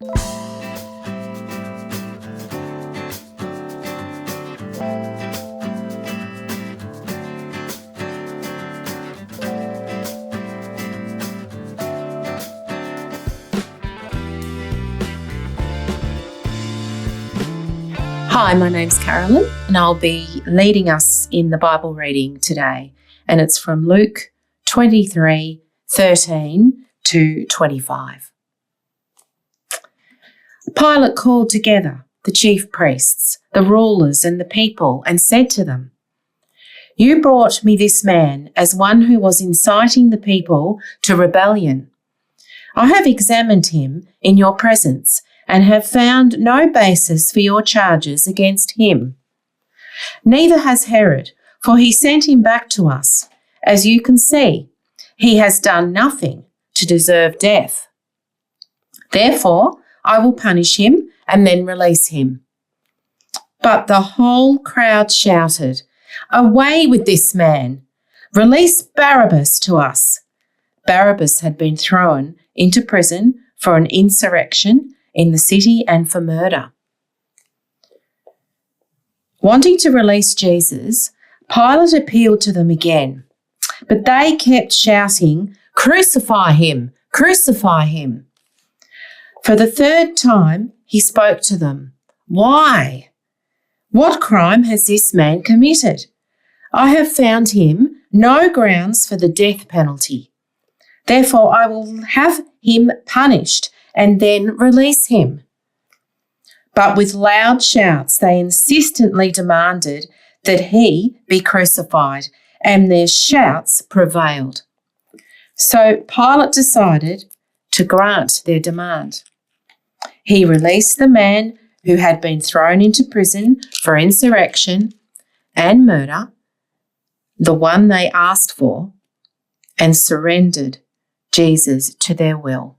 Hi, my name's Carolyn, and I'll be leading us in the Bible reading today. And it's from Luke 23:13 to 25. Pilate called together the chief priests, the rulers, and the people, and said to them, "You brought me this man as one who was inciting the people to rebellion. I have examined him in your presence and have found no basis for your charges against him. Neither has Herod, for he sent him back to us. As you can see, he has done nothing to deserve death. Therefore, I will punish him and then release him." But the whole crowd shouted, "Away with this man! Release Barabbas to us." Barabbas had been thrown into prison for an insurrection in the city and for murder. Wanting to release Jesus, Pilate appealed to them again, but they kept shouting, "Crucify him! Crucify him!" For the third time, he spoke to them. "Why? What crime has this man committed? I have found him no grounds for the death penalty. Therefore, I will have him punished and then release him." But with loud shouts, they insistently demanded that he be crucified, and their shouts prevailed. So Pilate decided to grant their demand. He released the man who had been thrown into prison for insurrection and murder, the one they asked for, and surrendered Jesus to their will.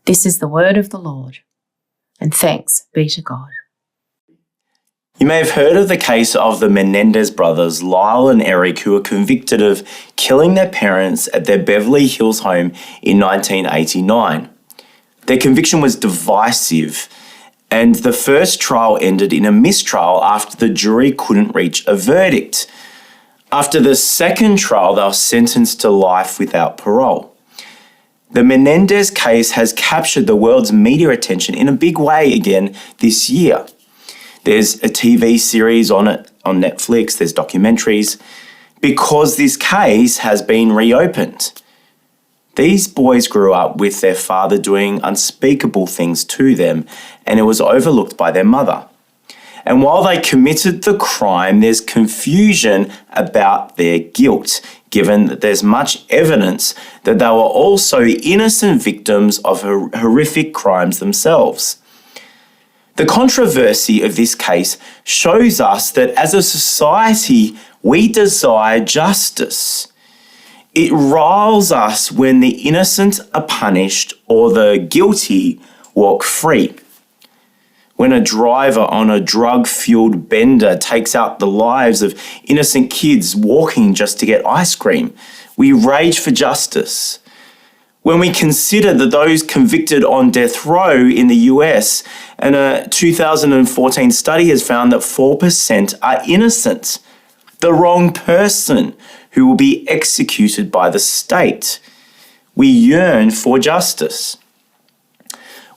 This is the word of the Lord, and thanks be to God. You may have heard of the case of the Menendez brothers, Lyle and Eric, who were convicted of killing their parents at their Beverly Hills home in 1989. Their conviction was divisive, and the first trial ended in a mistrial after the jury couldn't reach a verdict. After the second trial, they were sentenced to life without parole. The Menendez case has captured the world's media attention in a big way again this year. There's a TV series on it on Netflix, there's documentaries, because this case has been reopened. These boys grew up with their father doing unspeakable things to them, and it was overlooked by their mother. And while they committed the crime, there's confusion about their guilt, given that there's much evidence that they were also innocent victims of horrific crimes themselves. The controversy of this case shows us that as a society, we desire justice. It riles us when the innocent are punished or the guilty walk free. When a driver on a drug-fueled bender takes out the lives of innocent kids walking just to get ice cream, we rage for justice. When we consider that those convicted on death row in the US, and a 2014 study has found that 4% are innocent, the wrong person who will be executed by the state, we yearn for justice.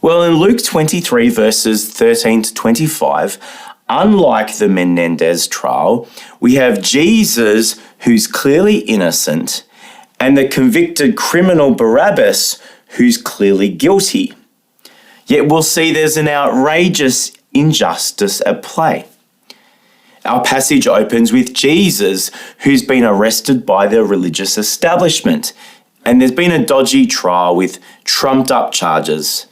Well, in Luke 23, verses 13 to 25, unlike the Menendez trial, we have Jesus, who's clearly innocent, and the convicted criminal Barabbas, who's clearly guilty. Yet we'll see there's an outrageous injustice at play. Our passage opens with Jesus, who's been arrested by the religious establishment, and there's been a dodgy trial with trumped-up charges.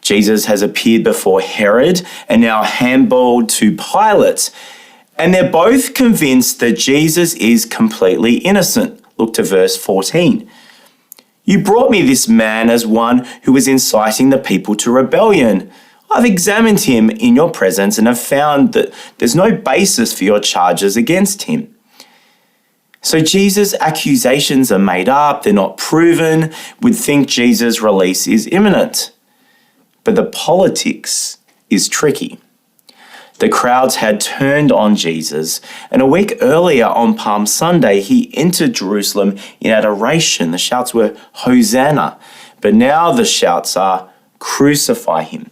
Jesus has appeared before Herod and now handballed to Pilate, and they're both convinced that Jesus is completely innocent. Look to verse 14. "You brought me this man as one who was inciting the people to rebellion. I've examined him in your presence and have found that there's no basis for your charges against him." So Jesus' accusations are made up, they're not proven. We'd think Jesus' release is imminent. But the politics is tricky. The crowds had turned on Jesus, and a week earlier on Palm Sunday, he entered Jerusalem in adoration. The shouts were, "Hosanna." But now the shouts are, "Crucify him."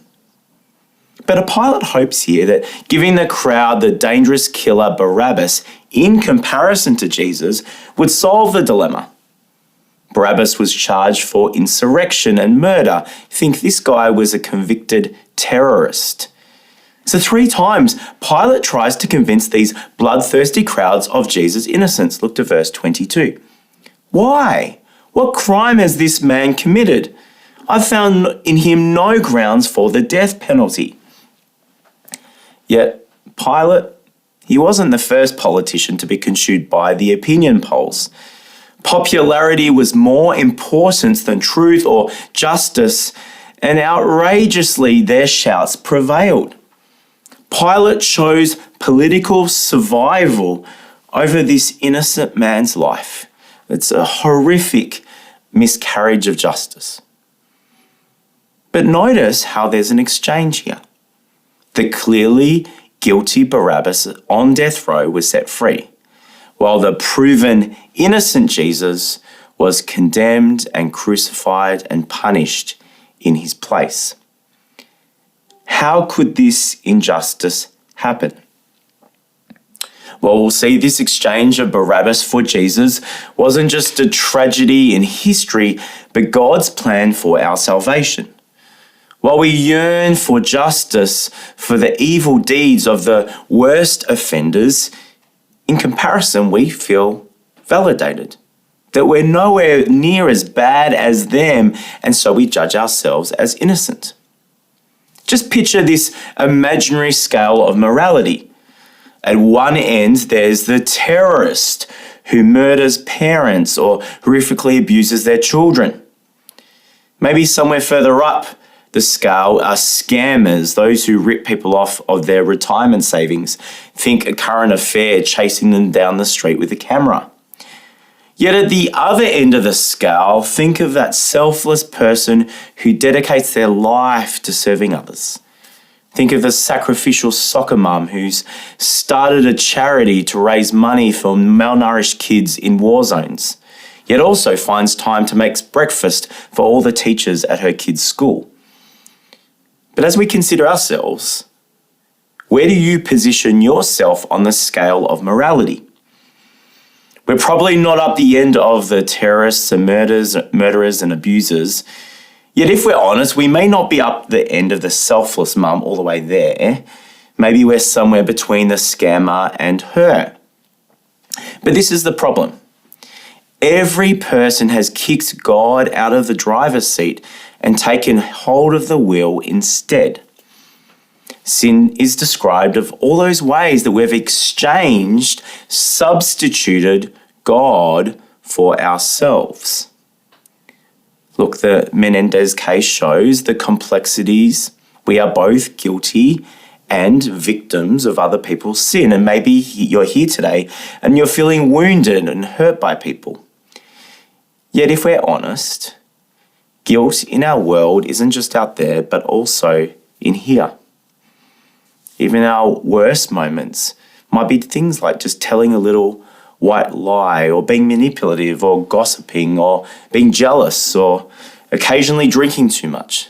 But Pilate hopes here that giving the crowd the dangerous killer Barabbas in comparison to Jesus would solve the dilemma. Barabbas was charged for insurrection and murder. Think this guy was a convicted terrorist. So 3 times, Pilate tries to convince these bloodthirsty crowds of Jesus' innocence. Look to verse 22. Why? What crime has this man committed? I've found in him no grounds for the death penalty. Yet, Pilate, he wasn't the first politician to be consumed by the opinion polls. Popularity was more important than truth or justice, and outrageously their shouts prevailed. Pilate chose political survival over this innocent man's life. It's a horrific miscarriage of justice. But notice how there's an exchange here. The clearly guilty Barabbas on death row was set free, while the proven innocent Jesus was condemned and crucified and punished in his place. How could this injustice happen? Well, we'll see this exchange of Barabbas for Jesus wasn't just a tragedy in history, but God's plan for our salvation. While we yearn for justice for the evil deeds of the worst offenders, in comparison, we feel validated, that we're nowhere near as bad as them, and so we judge ourselves as innocent. Just picture this imaginary scale of morality. At one end, there's the terrorist who murders parents or horrifically abuses their children. Maybe somewhere further up the scale are scammers, those who rip people off of their retirement savings. Think a current affair chasing them down the street with a camera. Yet at the other end of the scale, think of that selfless person who dedicates their life to serving others. Think of the sacrificial soccer mum who's started a charity to raise money for malnourished kids in war zones, yet also finds time to make breakfast for all the teachers at her kids' school. But as we consider ourselves, where do you position yourself on the scale of morality? We're probably not up the end of the terrorists and murderers and abusers. Yet if we're honest, we may not be up the end of the selfless mum all the way there. Maybe we're somewhere between the scammer and her. But this is the problem. Every person has kicked God out of the driver's seat and taken hold of the wheel instead. Sin is described of all those ways that we've substituted God for ourselves. Look, the Menendez case shows the complexities. We are both guilty and victims of other people's sin. And maybe you're here today and you're feeling wounded and hurt by people. Yet if we're honest, guilt in our world isn't just out there, but also in here. Even our worst moments might be things like just telling a little white lie, or being manipulative, or gossiping, or being jealous, or occasionally drinking too much.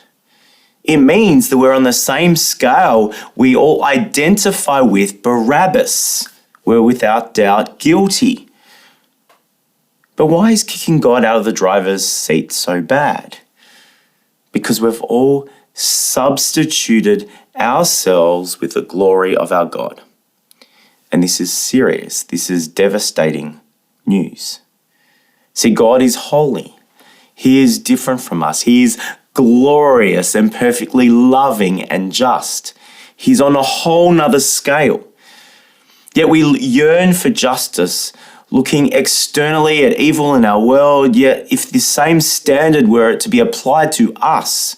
It means that we're on the same scale. We all identify with Barabbas. We're without doubt guilty. But why is kicking God out of the driver's seat so bad? Because we've all substituted ourselves with the glory of our God. And this is serious. This is devastating news. See, God is holy. He is different from us. He is glorious and perfectly loving and just. He's on a whole nother scale. Yet we yearn for justice, looking externally at evil in our world. Yet if the same standard were to be applied to us,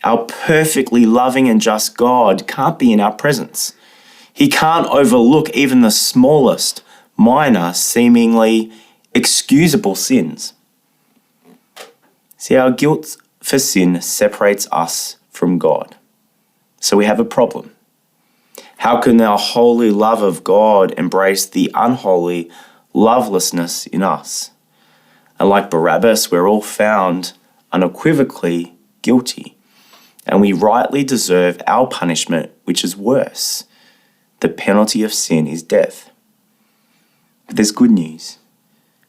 our perfectly loving and just God can't be in our presence. He can't overlook even the smallest, minor, seemingly excusable sins. See, our guilt for sin separates us from God. So we have a problem. How can our holy love of God embrace the unholy lovelessness in us? And like Barabbas, we're all found unequivocally guilty, and we rightly deserve our punishment, which is worse. The penalty of sin is death. But there's good news.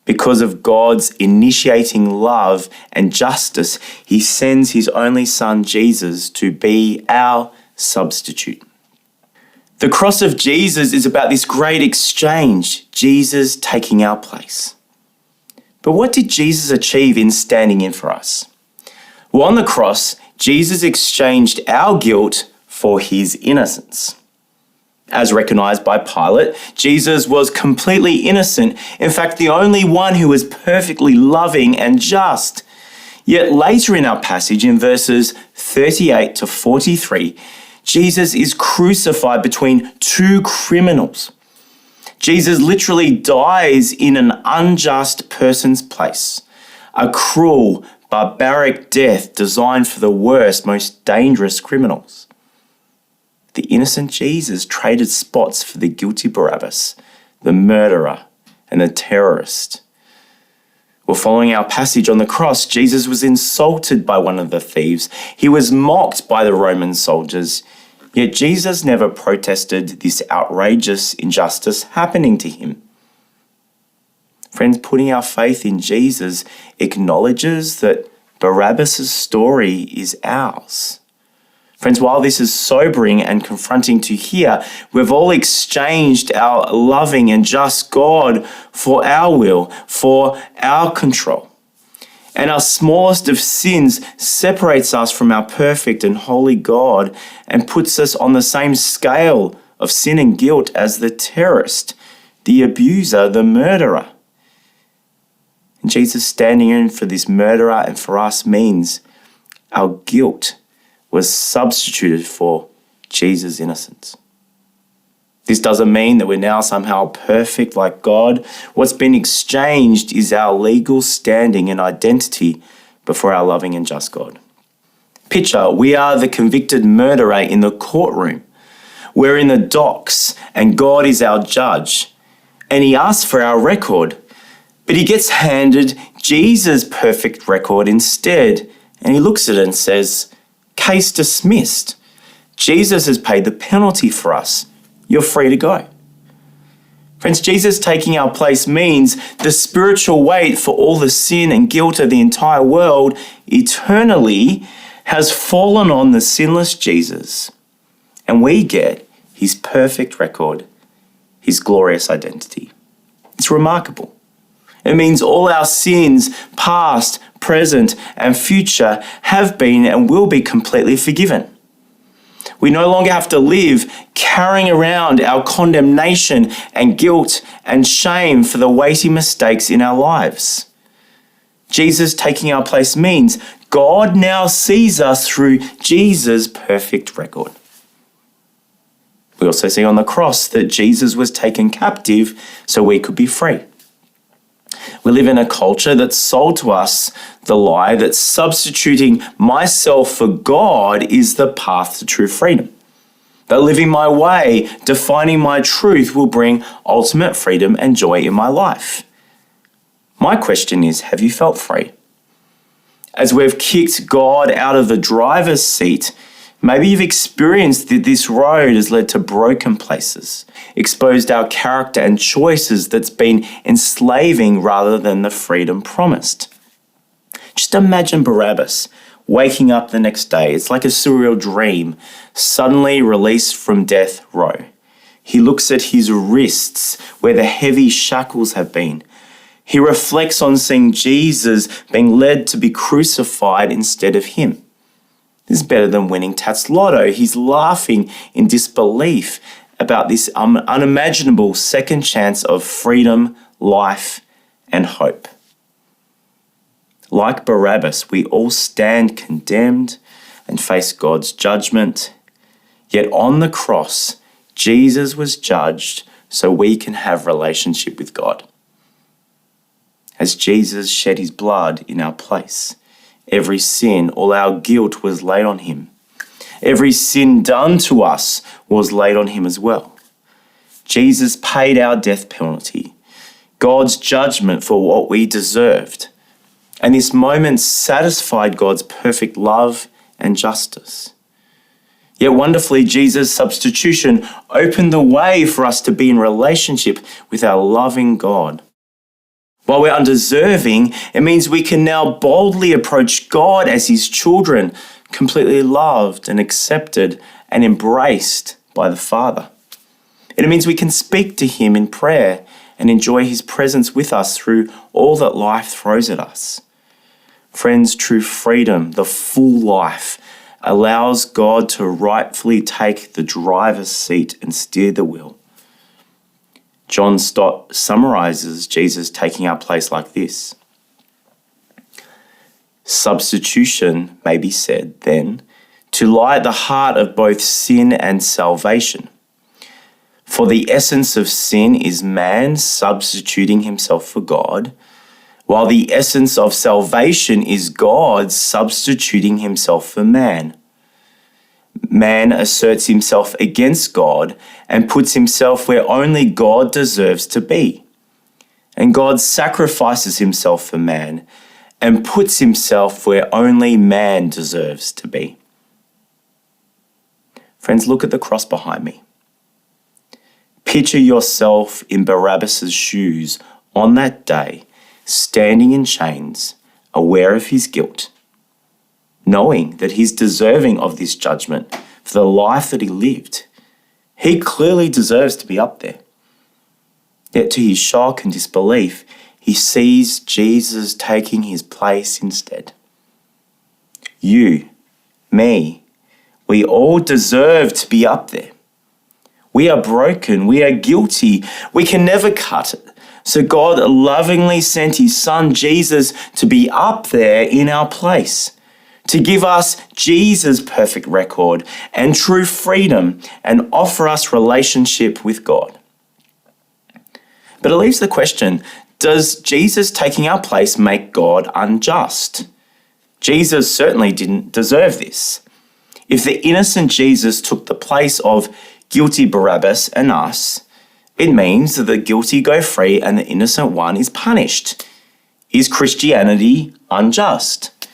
Because of God's initiating love and justice, he sends his only son, Jesus, to be our substitute. The cross of Jesus is about this great exchange, Jesus taking our place. But what did Jesus achieve in standing in for us? Well, on the cross, Jesus exchanged our guilt for his innocence. As recognised by Pilate, Jesus was completely innocent, in fact, the only one who was perfectly loving and just. Yet later in our passage, in verses 38 to 43, Jesus is crucified between two criminals. Jesus literally dies in an unjust person's place, a cruel, barbaric death designed for the worst, most dangerous criminals. The innocent Jesus traded spots for the guilty Barabbas, the murderer and the terrorist. Well, following our passage on the cross, Jesus was insulted by one of the thieves. He was mocked by the Roman soldiers. Yet Jesus never protested this outrageous injustice happening to him. Friends, putting our faith in Jesus acknowledges that Barabbas' story is ours. Friends, while this is sobering and confronting to hear, we've all exchanged our loving and just God for our will, for our control. And our smallest of sins separates us from our perfect and holy God and puts us on the same scale of sin and guilt as the terrorist, the abuser, the murderer. And Jesus standing in for this murderer and for us means our guilt was substituted for Jesus' innocence. This doesn't mean that we're now somehow perfect like God. What's been exchanged is our legal standing and identity before our loving and just God. Picture, we are the convicted murderer in the courtroom. We're in the docks and God is our judge. And he asks for our record, but he gets handed Jesus' perfect record instead. And he looks at it and says, "Case dismissed. Jesus has paid the penalty for us. You're free to go." Friends, Jesus taking our place means the spiritual weight for all the sin and guilt of the entire world eternally has fallen on the sinless Jesus. And we get his perfect record, his glorious identity. It's remarkable. It means all our sins, past, present, and future, have been and will be completely forgiven. We no longer have to live carrying around our condemnation and guilt and shame for the weighty mistakes in our lives. Jesus taking our place means God now sees us through Jesus' perfect record. We also see on the cross that Jesus was taken captive so we could be free. We live in a culture that's sold to us the lie that substituting myself for God is the path to true freedom. That living my way, defining my truth, will bring ultimate freedom and joy in my life. My question is, have you felt free? As we've kicked God out of the driver's seat, maybe you've experienced that this road has led to broken places, exposed our character and choices that's been enslaving rather than the freedom promised. Just imagine Barabbas waking up the next day. It's like a surreal dream, suddenly released from death row. He looks at his wrists where the heavy shackles have been. He reflects on seeing Jesus being led to be crucified instead of him. This is better than winning Tats Lotto. He's laughing in disbelief about this unimaginable second chance of freedom, life, and hope. Like Barabbas, we all stand condemned and face God's judgment. Yet on the cross, Jesus was judged so we can have relationship with God. As Jesus shed his blood in our place, every sin, all our guilt was laid on him. Every sin done to us was laid on him as well. Jesus paid our death penalty, God's judgment for what we deserved. And this moment satisfied God's perfect love and justice. Yet wonderfully, Jesus' substitution opened the way for us to be in relationship with our loving God. While we're undeserving, it means we can now boldly approach God as his children, completely loved and accepted and embraced by the Father. It means we can speak to him in prayer and enjoy his presence with us through all that life throws at us. Friends, true freedom, the full life, allows God to rightfully take the driver's seat and steer the wheel. John Stott summarizes Jesus taking our place like this. Substitution may be said, then, to lie at the heart of both sin and salvation. For the essence of sin is man substituting himself for God, while the essence of salvation is God substituting himself for man. Man asserts himself against God and puts himself where only God deserves to be. And God sacrifices himself for man and puts himself where only man deserves to be. Friends, look at the cross behind me. Picture yourself in Barabbas' shoes on that day, standing in chains, aware of his guilt, knowing that he's deserving of this judgment for the life that he lived. He clearly deserves to be up there. Yet to his shock and disbelief, he sees Jesus taking his place instead. You, me, we all deserve to be up there. We are broken, we are guilty, we can never cut it. So God lovingly sent his son Jesus to be up there in our place, to give us Jesus' perfect record and true freedom and offer us relationship with God. But it leaves the question, does Jesus taking our place make God unjust? Jesus certainly didn't deserve this. If the innocent Jesus took the place of guilty Barabbas and us, it means that the guilty go free and the innocent one is punished. Is Christianity unjust?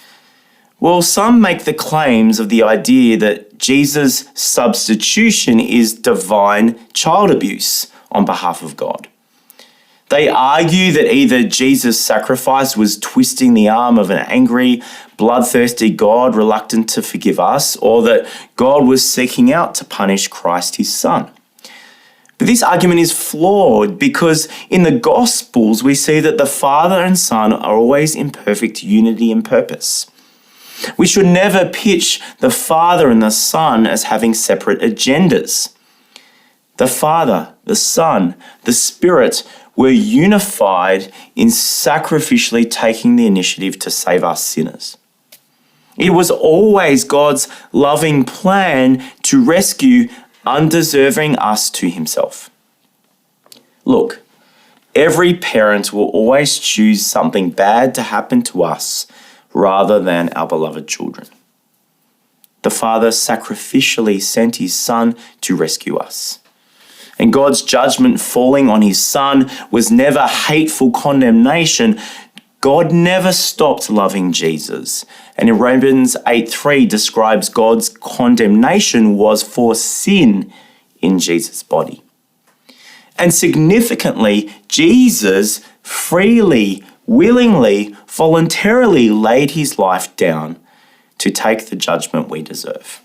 Well, some make the claims of the idea that Jesus' substitution is divine child abuse on behalf of God. They argue that either Jesus' sacrifice was twisting the arm of an angry, bloodthirsty God reluctant to forgive us, or that God was seeking out to punish Christ, his son. But this argument is flawed because in the Gospels we see that the Father and Son are always in perfect unity and purpose. We should never pitch the Father and the Son as having separate agendas. The Father, the Son, the Spirit were unified in sacrificially taking the initiative to save us sinners. It was always God's loving plan to rescue undeserving us to himself. Look, every parent will always choose something bad to happen to us rather than our beloved children. The Father sacrificially sent his Son to rescue us. And God's judgment falling on his Son was never hateful condemnation. God never stopped loving Jesus. And in Romans 8:3 describes God's condemnation was for sin in Jesus' body. And significantly, Jesus freely, willingly, voluntarily laid his life down to take the judgment we deserve.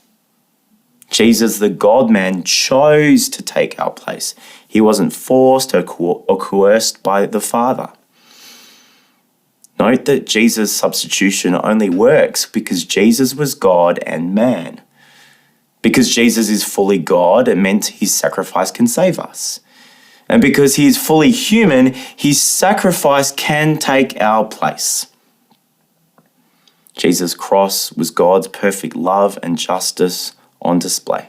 Jesus, the God-man, chose to take our place. He wasn't forced or coerced by the Father. Note that Jesus' substitution only works because Jesus was God and man. Because Jesus is fully God, it meant his sacrifice can save us. And because he is fully human, his sacrifice can take our place. Jesus' cross was God's perfect love and justice on display.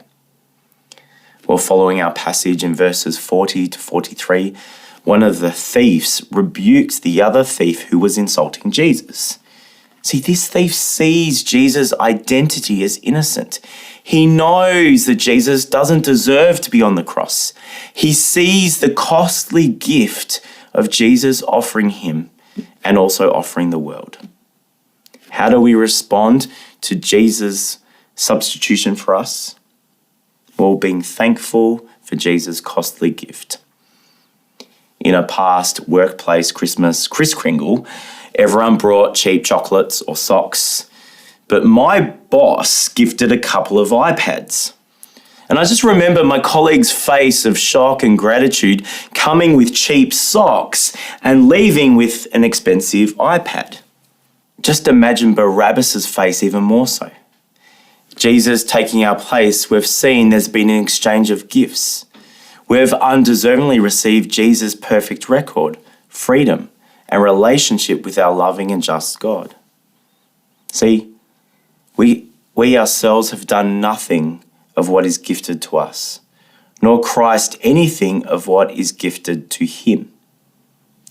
Well, following our passage in verses 40 to 43, one of the thieves rebukes the other thief who was insulting Jesus, See, this thief sees Jesus' identity as innocent. He knows that Jesus doesn't deserve to be on the cross. He sees the costly gift of Jesus offering him and also offering the world. How do we respond to Jesus' substitution for us? Well, being thankful for Jesus' costly gift. In a past workplace Christmas Kris Kringle, everyone brought cheap chocolates or socks, but my boss gifted a couple of iPads. And I just remember my colleague's face of shock and gratitude coming with cheap socks and leaving with an expensive iPad. Just imagine Barabbas's face even more so. Jesus taking our place, we've seen there's been an exchange of gifts. We've undeservingly received Jesus' perfect record, freedom, and relationship with our loving and just God. See, we ourselves have done nothing of what is gifted to us, nor Christ anything of what is gifted to him.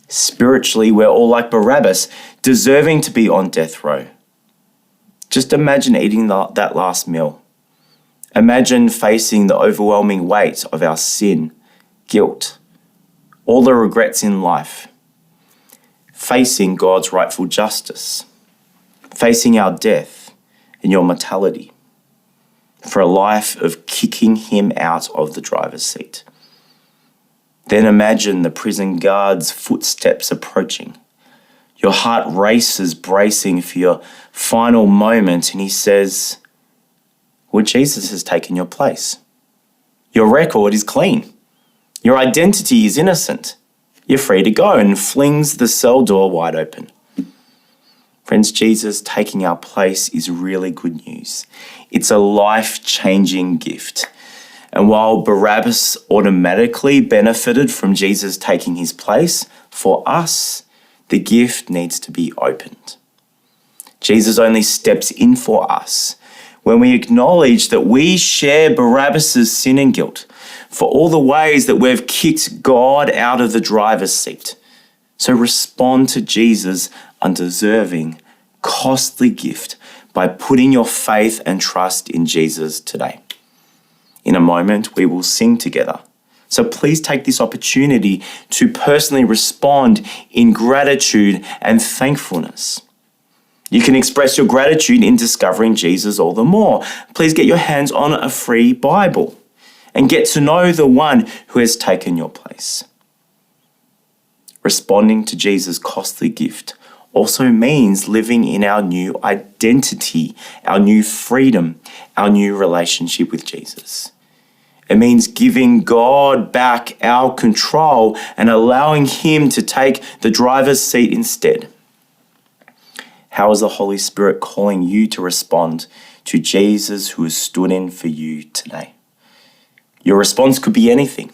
Spiritually, we're all like Barabbas, deserving to be on death row. Just imagine eating that last meal. Imagine facing the overwhelming weight of our sin, guilt, all the regrets in life, facing God's rightful justice, facing our death and your mortality, for a life of kicking him out of the driver's seat. Then imagine the prison guard's footsteps approaching. Your heart races, bracing for your final moment, and he says, well, Jesus has taken your place. Your record is clean. Your identity is innocent. You're free to go, and flings the cell door wide open. Friends, Jesus taking our place is really good news. It's a life-changing gift. And while Barabbas automatically benefited from Jesus taking his place, for us, the gift needs to be opened. Jesus only steps in for us when we acknowledge that we share Barabbas' sin and guilt for all the ways that we've kicked God out of the driver's seat. So respond to Jesus' undeserving, costly gift by putting your faith and trust in Jesus today. In a moment, we will sing together. So please take this opportunity to personally respond in gratitude and thankfulness. You can express your gratitude in discovering Jesus all the more. Please get your hands on a free Bible and get to know the one who has taken your place. Responding to Jesus' costly gift also means living in our new identity, our new freedom, our new relationship with Jesus. It means giving God back our control and allowing him to take the driver's seat instead. How is the Holy Spirit calling you to respond to Jesus who has stood in for you today? Your response could be anything.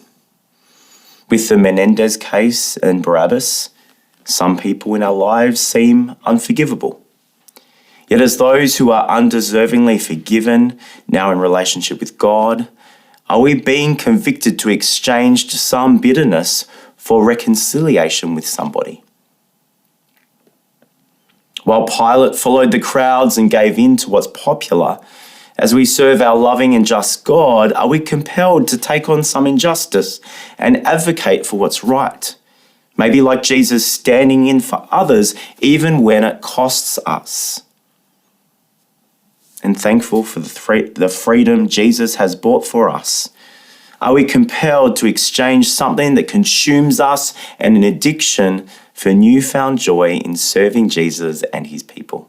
With the Menendez case and Barabbas, some people in our lives seem unforgivable. Yet as those who are undeservingly forgiven, now in relationship with God, are we being convicted to exchange some bitterness for reconciliation with somebody? While Pilate followed the crowds and gave in to what's popular, as we serve our loving and just God, are we compelled to take on some injustice and advocate for what's right? Maybe like Jesus, standing in for others even when it costs us. And thankful for the freedom Jesus has bought for us, are we compelled to exchange something that consumes us and an addiction for newfound joy in serving Jesus and his people?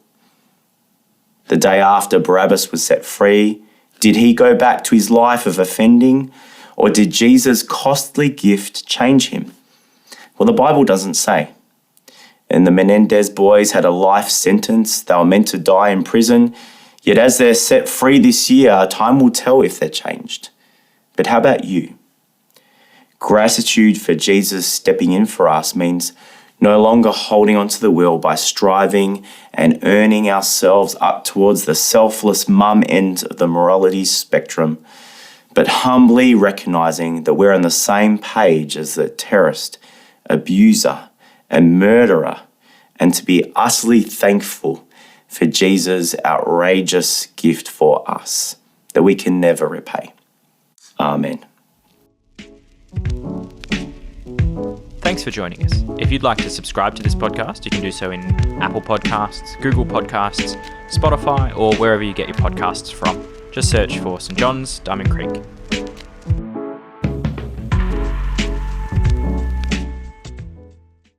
The day after Barabbas was set free, did he go back to his life of offending, or did Jesus' costly gift change him? Well, the Bible doesn't say. And the Menendez boys had a life sentence. They were meant to die in prison. Yet as they're set free this year, time will tell if they're changed. But how about you? Gratitude for Jesus stepping in for us means no longer holding onto the wheel by striving and earning ourselves up towards the selfless mum end of the morality spectrum, but humbly recognizing that we're on the same page as the terrorist, abuser, and murderer, and to be utterly thankful for Jesus' outrageous gift for us that we can never repay. Amen. Thanks for joining us. If you'd like to subscribe to this podcast, you can do so in Apple Podcasts, Google Podcasts, Spotify, or wherever you get your podcasts from. Just search for St John's, Diamond Creek.